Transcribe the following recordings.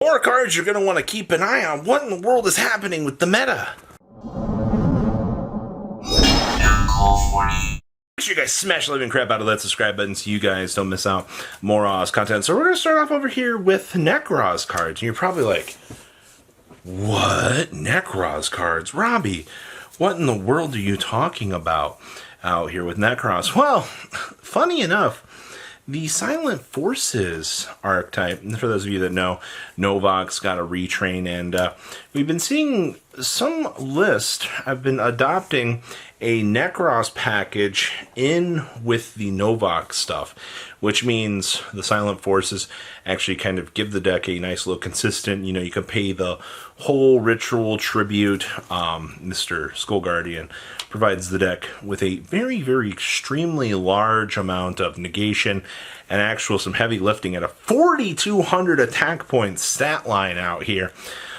More cards you're going to want to keep an eye on. What in the world is happening with the meta? Make sure you guys smash the living crap out of that subscribe button so you guys don't miss out more Oz content. So we're going to start off over here with Necros cards. And you're probably like, what? Necros cards? Robbie, what in the world are you talking about out here with Necros? Well, funny enough, the Silent Forces archetype, for those of you that know, Novak's got a retrain, and we've been seeing some list have been adopting a Necros package in with the Novak stuff, which means the Silent Forces actually kind of give the deck a nice little consistent, you can pay the whole ritual tribute. Mr. Skull Guardian provides the deck with a very, very extremely large amount of negation and actual some heavy lifting at a 4,200 attack point stat line out here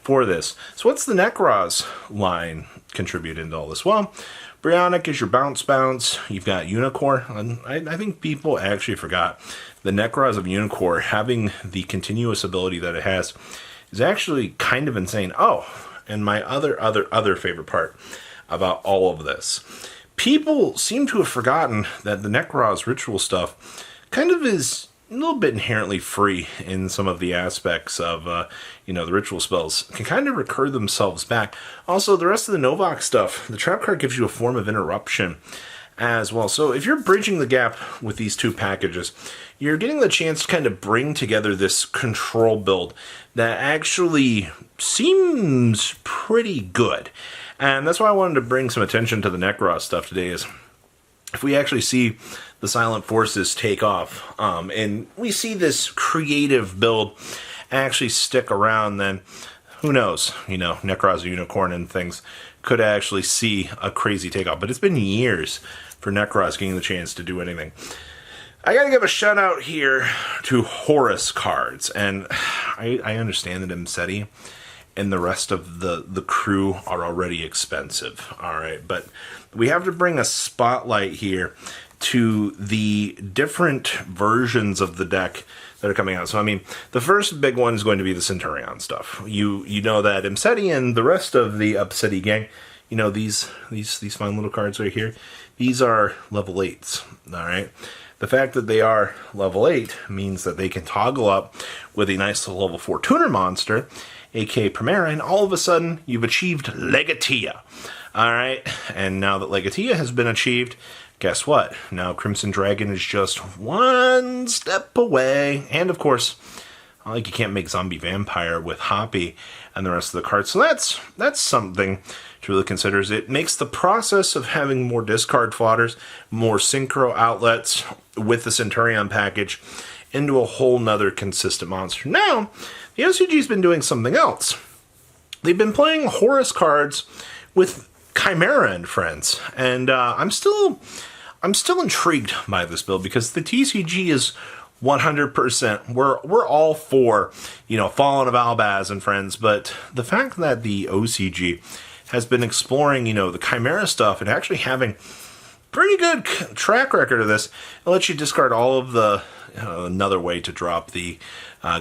for this. So what's the Necros line contribute into all this? Well, Brionic is your bounce. You've got Unicorn. And I think people actually forgot the Necros of Unicorn having the continuous ability that it has is actually kind of insane. Oh, and my other favorite part about all of this. People seem to have forgotten that the Necros ritual stuff kind of is a little bit inherently free in some of the aspects of, the ritual spells can kind of recur themselves back. Also, the rest of the Novak stuff, the trap card gives you a form of interruption as well. So if you're bridging the gap with these two packages, you're getting the chance to kind of bring together this control build that actually seems pretty good. And that's why I wanted to bring some attention to the Necros stuff today is if we actually see the Silent Forces take off, and we see this creative build actually stick around, then who knows? Necros Unicorn and things could actually see a crazy takeoff. But it's been years for Necros getting the chance to do anything. I gotta give a shout out here to Horus cards, and I understand that Imseti and the rest of the crew are already expensive, all right? But we have to bring a spotlight here to the different versions of the deck that are coming out. So, the first big one is going to be the Centurion stuff. You know that Imseti and the rest of the Upseti gang, these fine little cards right here, these are level 8s, all right? The fact that they are level 8 means that they can toggle up with a nice little level 4 tuner monster, aka Primera, and all of a sudden you've achieved Legatia. Alright, and now that Legatia has been achieved, guess what? Now Crimson Dragon is just one step away. And of course, you can't make Zombie Vampire with Hoppy and the rest of the cards. So that's something to really consider. It makes the process of having more discard fodders, more synchro outlets with the Centurion package into a whole nother consistent monster. Now, the OCG's been doing something else. They've been playing Horus cards with Chimera and friends, and I'm still intrigued by this build because the TCG is 100%. We're all for Fallen of Albaz and friends, but the fact that the OCG has been exploring the Chimera stuff and actually having pretty good track record of this, it lets you discard all of the another way to drop the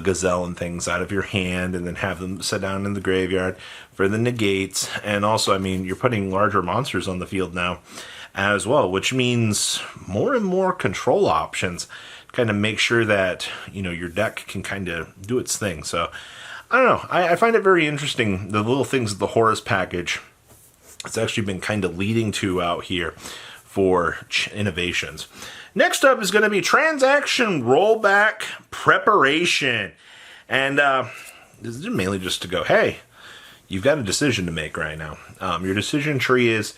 Gazelle and things out of your hand and then have them set down in the graveyard for the negates. And also, you're putting larger monsters on the field now as well, which means more and more control options kind of make sure that your deck can kind of do its thing. So I don't know, I find it very interesting, the little things of the Horus package it's actually been kind of leading to out here for innovations. Next up is going to be transaction rollback preparation. And this is mainly just to go, hey, you've got a decision to make right now. Your decision tree is,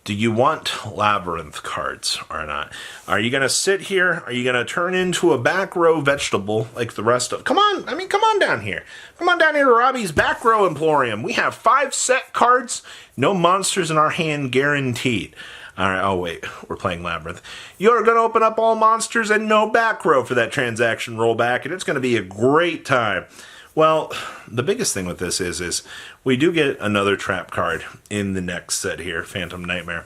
do you want Labyrinth cards or not? Are you going to sit here? Are you going to turn into a back row vegetable like the rest of... Come on down here. Come on down here to Robbie's back row Emporium. We have 5 set cards, no monsters in our hand guaranteed. All right, oh wait, we're playing Labyrinth. You're going to open up all monsters and no back row for that transaction rollback, and it's going to be a great time Well, the biggest thing with this is we do get another trap card in the next set here, Phantom Nightmare,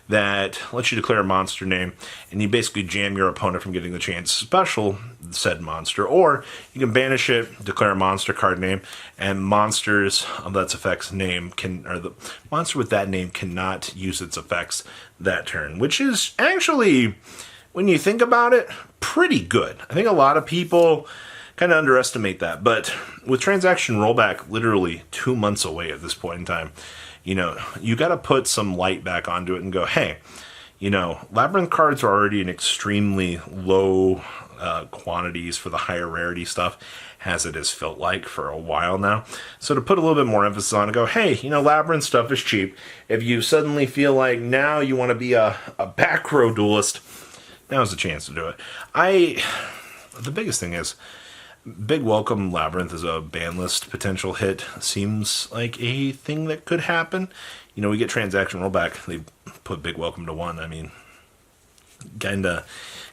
that lets you declare a monster name, and you basically jam your opponent from getting the chance to special said monster, or you can banish it, declare a monster card name, and monsters of that effect's name or the monster with that name cannot use its effects that turn, which is actually, when you think about it, pretty good. I think a lot of people kind of underestimate that, but with transaction rollback literally 2 months away at this point in time, you got to put some light back onto it and go, hey, Labyrinth cards are already in extremely low quantities for the higher rarity stuff, as it has felt like for a while now. So to put a little bit more emphasis on and go, hey, Labyrinth stuff is cheap. If you suddenly feel like now you want to be a back row duelist, now's the chance to do it. The biggest thing is, big welcome Labyrinth as a ban list potential hit seems like a thing that could happen. We get transaction rollback. They put big welcome to 1. I mean, kind of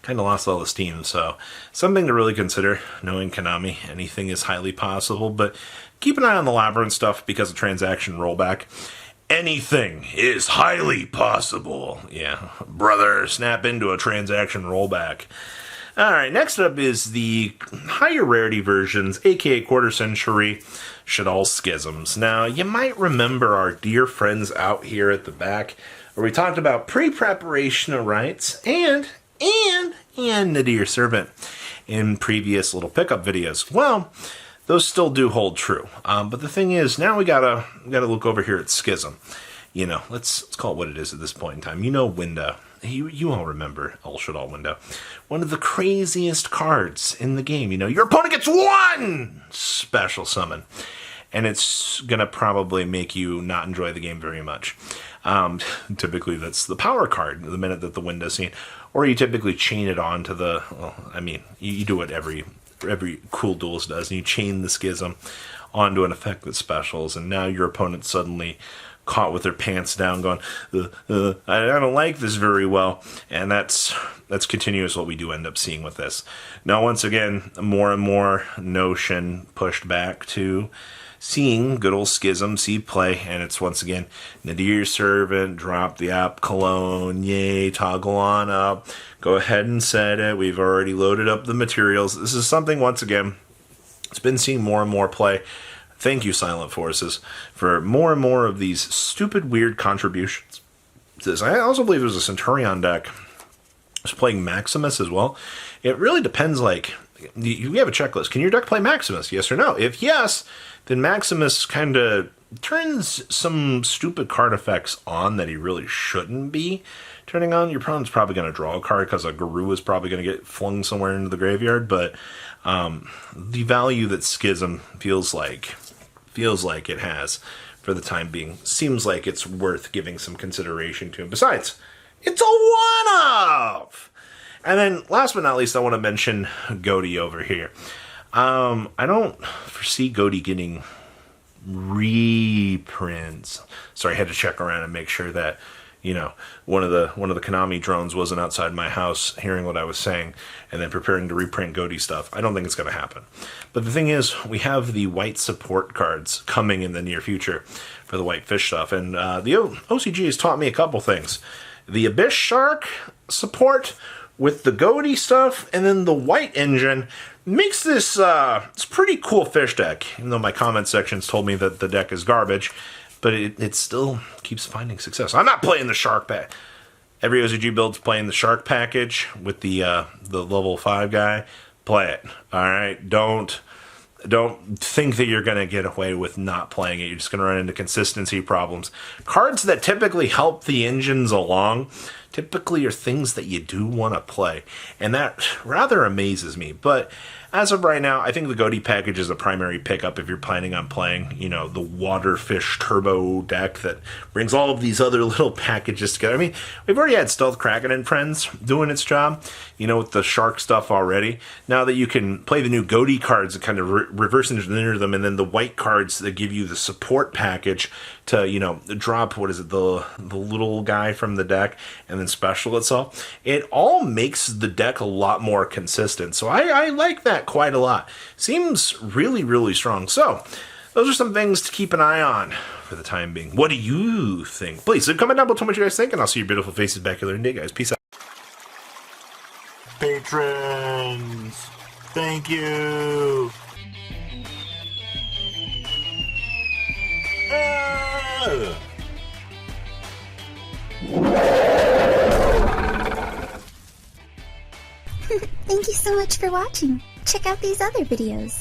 lost all the steam. So something to really consider. Knowing Konami, anything is highly possible. But keep an eye on the Labyrinth stuff because of transaction rollback. Anything is highly possible. Yeah, brother, snap into a transaction rollback. Alright, next up is the higher rarity versions, aka Quarter Century Shaddoll Schisms. Now, you might remember our dear friends out here at the back, where we talked about pre-preparation of rites and Nadir Servant in previous little pickup videos. Well, those still do hold true. But the thing is, now we gotta look over here at Schism. Let's call it what it is at this point in time. Winda. You all remember El Shaddoll Window. One of the craziest cards in the game. Your opponent gets 1 special summon. And it's going to probably make you not enjoy the game very much. Typically, that's the power card the minute that the window's seen. Or you typically chain it on to the... you do what every cool duelist does. And you chain the Schism onto an effect that specials. And now your opponent suddenly caught with their pants down going, I don't like this very well. And that's continuous what we do end up seeing with this. Now, once again, more and more notion pushed back to seeing good old Schism see play, and it's once again Nadir Servant, drop the app cologne, yay, toggle on up, go ahead and set it, we've already loaded up the materials. This is something, once again, it's been seeing more and more play. Thank you, Silent Forces, for more and more of these stupid, weird contributions to this. I also believe there's a Centurion deck that's playing Maximus as well. It really depends, you have a checklist. Can your deck play Maximus, yes or no? If yes, then Maximus kind of turns some stupid card effects on that he really shouldn't be turning on. Your opponent's probably going to draw a card because a Guru is probably going to get flung somewhere into the graveyard, but the value that Schism feels like it has for the time being seems like it's worth giving some consideration to. And besides, it's a one-off! And then, last but not least, I want to mention Goaty over here. I don't foresee Goaty getting reprints. Sorry, I had to check around and make sure that, one of the Konami drones wasn't outside my house hearing what I was saying and then preparing to reprint Goaty stuff. I don't think it's going to happen. But the thing is, we have the white support cards coming in the near future for the white fish stuff. And the OCG has taught me a couple things. The Abyss Shark support with the Goaty stuff and then the white engine makes this it's pretty cool fish deck. Even though my comment sections told me that the deck is garbage, but it still keeps finding success. I'm not playing the Shark pack. Every OCG build's playing the Shark package with the level 5 guy. Play it. All right. Don't think that you're going to get away with not playing it. You're just going to run into consistency problems. Cards that typically help the engines along typically are things that you do want to play. And that rather amazes me. But as of right now, I think the Goaty package is a primary pickup if you're planning on playing, the Waterfish Turbo deck that brings all of these other little packages together. I mean, we've already had Stealth Kraken and Friends doing its job, with the Shark stuff already. Now that you can play the new Goaty cards that kind of reverse engineer them, and then the white cards that give you the support package to, drop, the little guy from the deck and then special itself. It all makes the deck a lot more consistent. So I like that that quite a lot. Seems really, really strong. So, those are some things to keep an eye on for the time being. What do you think? Please, comment down below, tell me what you guys think, and I'll see your beautiful faces back here later in the day, guys. Peace out. Patrons, thank you. Thank you so much for watching. Check out these other videos.